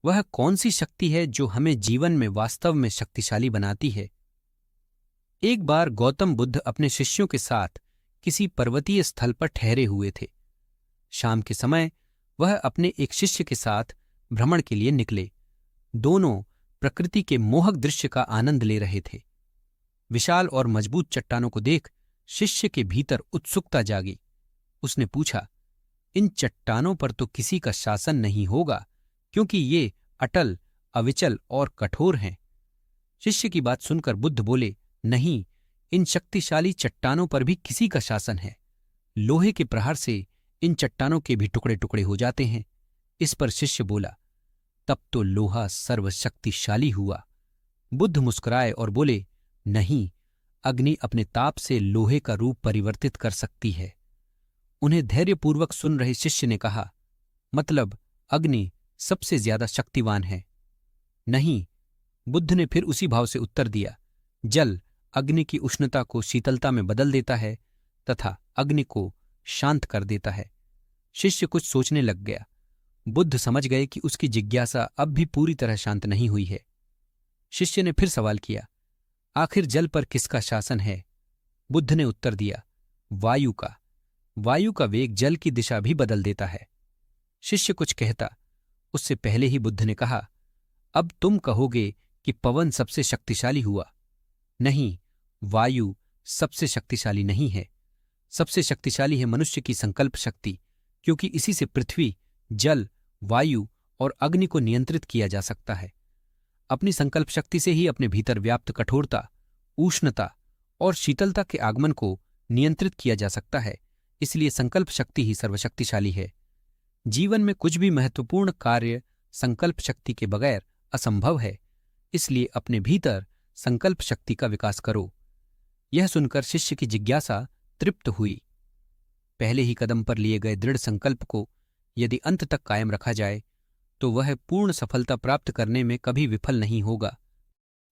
वह कौन सी शक्ति है जो हमें जीवन में वास्तव में शक्तिशाली बनाती है? एक बार गौतम बुद्ध अपने शिष्यों के साथ किसी पर्वतीय स्थल पर ठहरे हुए थे। शाम के समय वह अपने एक शिष्य के साथ भ्रमण के लिए निकले। दोनों प्रकृति के मोहक दृश्य का आनंद ले रहे थे। विशाल और मजबूत चट्टानों को देख शिष्य के भीतर उत्सुकता जागी। उसने पूछा, इन चट्टानों पर तो किसी का शासन नहीं होगा, क्योंकि ये अटल, अविचल और कठोर हैं। शिष्य की बात सुनकर बुद्ध बोले, नहीं, इन शक्तिशाली चट्टानों पर भी किसी का शासन है। लोहे के प्रहार से इन चट्टानों के भी टुकड़े टुकड़े हो जाते हैं। इस पर शिष्य बोला, तब तो लोहा सर्वशक्तिशाली हुआ। बुद्ध मुस्कुराए और बोले, नहीं, अग्नि अपने ताप से लोहे का रूप परिवर्तित कर सकती है। उन्हें धैर्यपूर्वक सुन रहे शिष्य ने कहा, मतलब अग्नि सबसे ज्यादा शक्तिवान है? नहीं। बुद्ध ने फिर उसी भाव से उत्तर दिया, जल अग्नि की उष्णता को शीतलता में बदल देता है तथा अग्नि को शांत कर देता है। शिष्य कुछ सोचने लग गया। बुद्ध समझ गए कि उसकी जिज्ञासा अब भी पूरी तरह शांत नहीं हुई है। शिष्य ने फिर सवाल किया, आखिर जल पर किसका शासन है? बुद्ध ने उत्तर दिया, वायु का। वायु का वेग जल की दिशा भी बदल देता है। शिष्य कुछ कहता, उससे पहले ही बुद्ध ने कहा, अब तुम कहोगे कि पवन सबसे शक्तिशाली हुआ। नहीं, वायु सबसे शक्तिशाली नहीं है। सबसे शक्तिशाली है मनुष्य की संकल्प शक्ति, क्योंकि इसी से पृथ्वी, जल, वायु और अग्नि को नियंत्रित किया जा सकता है। अपनी संकल्प शक्ति से ही अपने भीतर व्याप्त कठोरता, उष्णता और शीतलता के आगमन को नियंत्रित किया जा सकता है। इसलिए संकल्प शक्ति ही सर्वशक्तिशाली है। जीवन में कुछ भी महत्वपूर्ण कार्य संकल्प शक्ति के बगैर असंभव है। इसलिए अपने भीतर संकल्प शक्ति का विकास करो। यह सुनकर शिष्य की जिज्ञासा तृप्त हुई। पहले ही कदम पर लिए गए दृढ़ संकल्प को यदि अंत तक कायम रखा जाए तो वह पूर्ण सफलता प्राप्त करने में कभी विफल नहीं होगा।